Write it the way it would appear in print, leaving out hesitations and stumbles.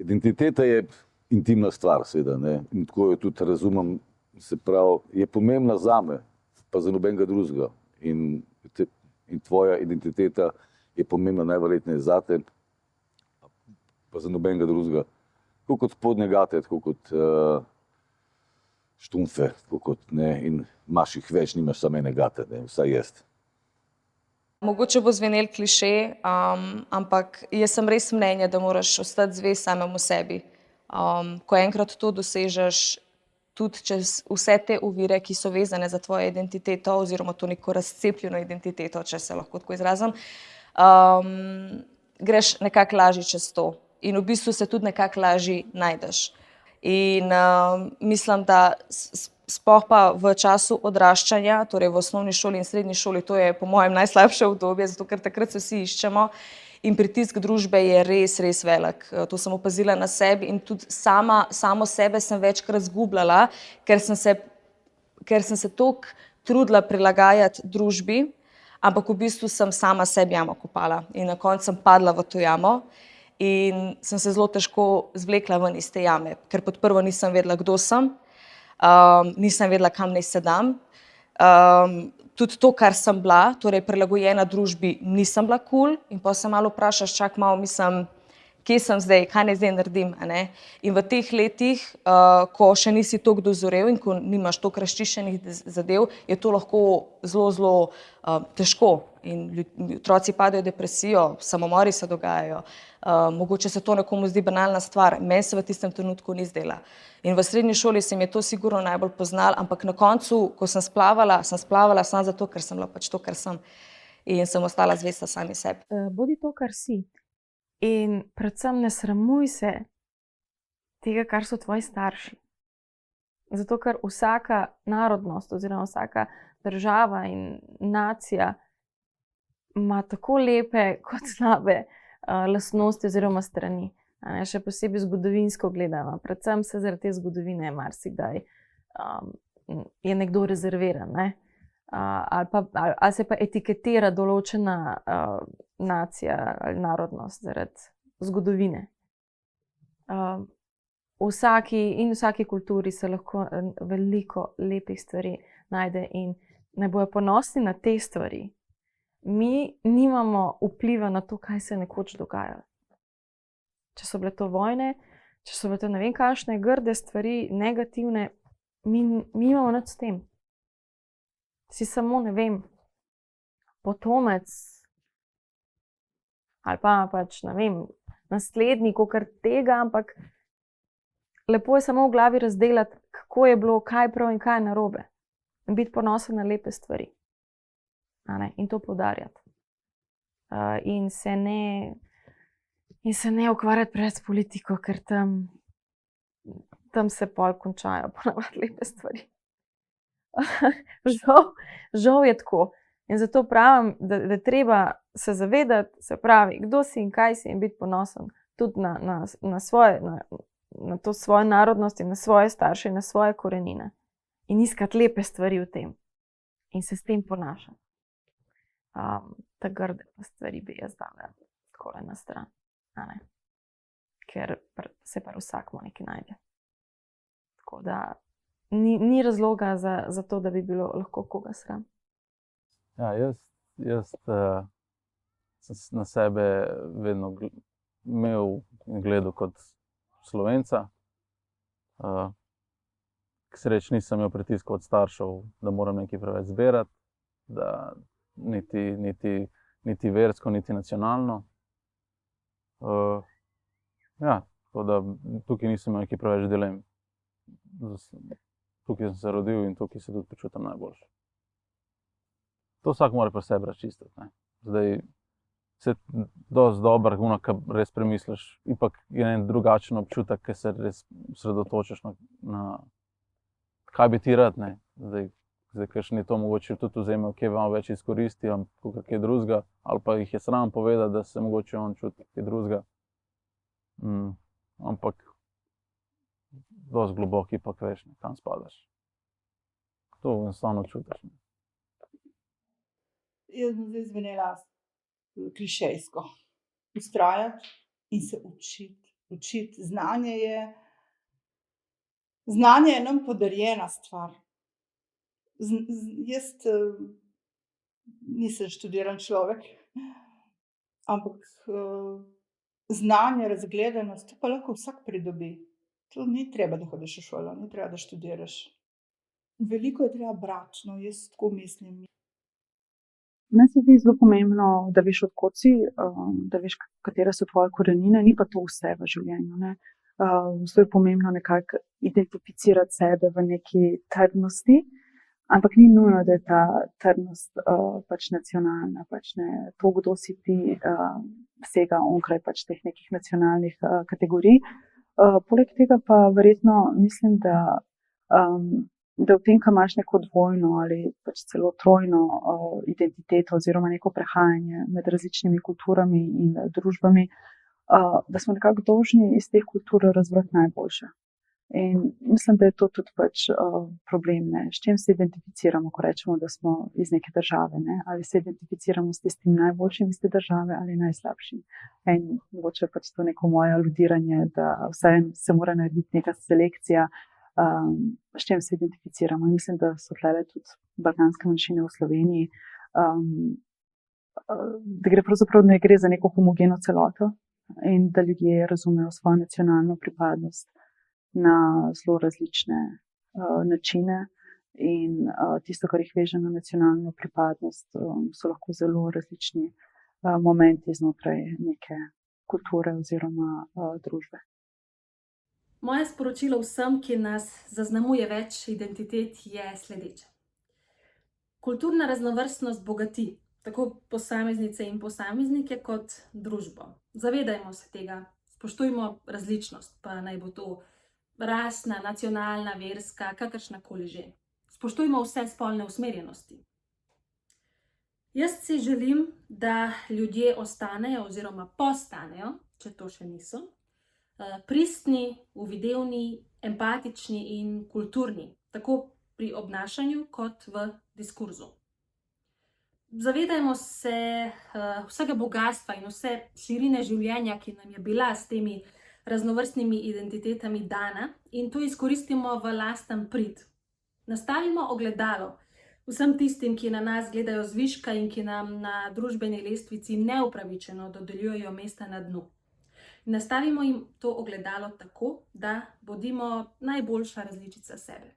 Identiteta je intimna stvar, seveda, ne? In tako jo tudi razumem, se pravi, je pomembna zame, pa za nobenega drugega. In tvoja identiteta je pomembna najverjetneje zate, pa za nobenega drugega. Tako kot spodnje gate, tako kot štumfe, tako kot, ne, in imaš jih več, nimaš samo ene gate, ne, vsaj jaz. Mogoče bo zvenel klišej, ampak jaz sem res mnenja, da moraš ostati zvest samemu sebi. Ko enkrat to dosežeš, tudi čez vse te ovire, ki so vezane za tvojo identiteto oziroma to neko razcepljeno identiteto, če se lahko tako izrazim, greš nekako lažje čez to in v bistvu se tudi nekako lažje najdeš. In mislim, da sploh pa v času odraščanja, torej v osnovni šoli in srednji šoli, to je po mojem najslabše obdobje, zato ker takrat se vsi iščemo in pritisk družbe je res, res velik. To sem opazila na sebi in tudi samo sebe sem večkrat zgubljala, ker sem se toliko trudila prilagajati družbi, ampak v bistvu sem sama sebi jamo kopala in na koncu sem padla v to jamo in sem se zelo težko zvlekla ven iz te jame, ker pod prvo nisem vedela, kdo sem, nisem vedela, kam naj se dam. Tudi to, kar sem bila, torej prilagojena družbi, nisem bila kul in potem se malo vprašaš, čak malo, mislim, kje sem zdaj, kaj naj zdaj naredim, a ne? In v teh letih, ko še nisi toliko dozorel in ko nimaš toliko razčiščenih zadev, je to lahko zelo, zelo težko in otroci padejo v depresijo, samomori se dogajajo. Mogoče se to nekomu zdi banalna stvar, meni se v tistem trenutku ni zdela. In v srednji šoli se mi je to sigurno najbolj poznalo, ampak na koncu, ko sem splavala samo zato, ker sem bila pač to, kar sem in sem ostala zvesta sami sebi. Bodi to, kar si. In predvsem ne sramuj se tega, kar so tvoji starši. Zato, ker vsaka narodnost oziroma vsaka država in nacija ima tako lepe kot slabe lastnosti oziroma strani. Še posebej zgodovinsko gledano. Predvsem se zaradi te zgodovine marsikdaj je nekdo rezerviran, ne? Ali se pa etiketira določena nacija ali narodnost zaradi zgodovine. V vsaki kulturi se lahko veliko lepih stvari najde in naj bojo ponosni na te stvari. Mi nimamo vpliva na to, kaj se nekoč dogaja. Če so bile to vojne, če so bile to ne vem kakšne grde stvari, negativne, mi imamo nič s tem. Si samo, ne vem, potomec ali pa pač, ne vem, naslednik kakor tega, ampak lepo je samo v glavi razdelati, kako je bilo, kaj prav in kaj narobe. In biti ponosen na lepe stvari. In to poudarjati. In se ne ukvarjati preveč s politiko, ker tam se pol končajo ponavadi lepe stvari. Žal je tako. In zato pravim, da je treba se zavedati, se pravi, kdo si in kaj si in biti ponosen tudi na to svojo narodnost in na svoje starše in na svoje korenine. In iskati lepe stvari v tem. In se s tem ponašati. Ta grde stvari bi jaz dala takole na stran. Ker se pa vsakmo nekaj najde. Tako da ni razloga za to, da bi bilo lahko koga sram. Ja, jaz sem na sebe vedno imel in gledal kot Slovenca. K sreči nisem imel pritiska od staršev, da moram nekaj preveč zbirati, da niti versko, niti nacionalno. Ja, tako da tukaj nisem imel nekaj preveč dilem. Tukaj sem se rodil in tukaj se tudi počutim najboljše. To vsak mora pri sebi razčistiti, ne. Zdaj, se dosti dobro, ko res premisliš, ipak je en drugačen občutek, ko se res osredotočiš na kaj bi ti rad, ne. Zdaj, kakšen je to mogoče tudi vzemejo, kje malo več izkoristi, kakor kaj drugega, ali pa jih je sram povedati, da se mogoče on čuti kaj drugega. Ampak dosti globok ipak veš, kam spadaš. To enostavno čutiš. Jaz bom zdaj zvenela klišejsko. Vztrajati in se učiti spočiti. Znanje je nam podarjena stvar. Jaz nisem študiran človek, ampak znanje, razgledanost, to pa lahko vsak pridobi. To ni treba, da hodiš v šolo, ni treba, da študiraš. Veliko je treba brati, no, jaz tako mislim. Meni se zdi zelo pomembno, da veš, od kod si, da veš, katere so tvoje korenine, ni pa to vse v življenju. Ne? Zelo je pomembno nekako identificirati sebe v neki trdnosti, ampak ni nujno, da je ta trdnost pač nacionalna, pač ne to, kdo si ti, vsega onkraj pač teh nekih nacionalnih kategorij. Poleg tega pa verjetno mislim, da v tem, ko imaš neko dvojno ali pač celo trojno identiteto oziroma neko prehajanje med različnimi kulturami in družbami, da smo nekako dolžni iz teh kultur razbrati najboljše. In mislim, da je to tudi pač problem, ne? S čim se identificiramo, ko rečemo, da smo iz neke države, ne? Ali se identificiramo s tistim najboljšim iz te države ali najslabšim. In mogoče pač to neko moje aludiranje, da vsaj se mora narediti neka selekcija, s čim se identificiramo. In mislim, da so tlele tudi balkanske manjšine v Sloveniji, da gre pravzaprav ne gre za neko homogeno celoto in da ljudje razumejo svojo nacionalno pripadnost na zelo različne načine in tisto, kar jih veže na nacionalno pripadnost, so lahko zelo različni momenti znotraj neke kulture oziroma družbe. Moje sporočilo vsem, ki nas zaznamuje več identitet, je sledeče. Kulturna raznovrstnost bogati tako posameznice in posameznike kot družbo. Zavedajmo se tega, spoštujmo različnost, pa naj bo to rasna, nacionalna, verska, kakršnakoli že. Spoštujmo vse spolne usmerjenosti. Jaz si želim, da ljudje ostanejo oziroma postanejo, če to še niso, pristni, uvidevni, empatični in kulturni, tako pri obnašanju kot v diskurzu. Zavedajmo se vsega bogastva in vse širine življenja, ki nam je bila s temi raznovrstnimi identitetami dana, in to izkoristimo v lasten prid. Nastavimo ogledalo vsem tistim, ki na nas gledajo zviška in ki nam na družbeni lestvici neupravičeno dodeljujejo mesta na dnu. Nastavimo jim to ogledalo tako, da bodimo najboljša različica sebe.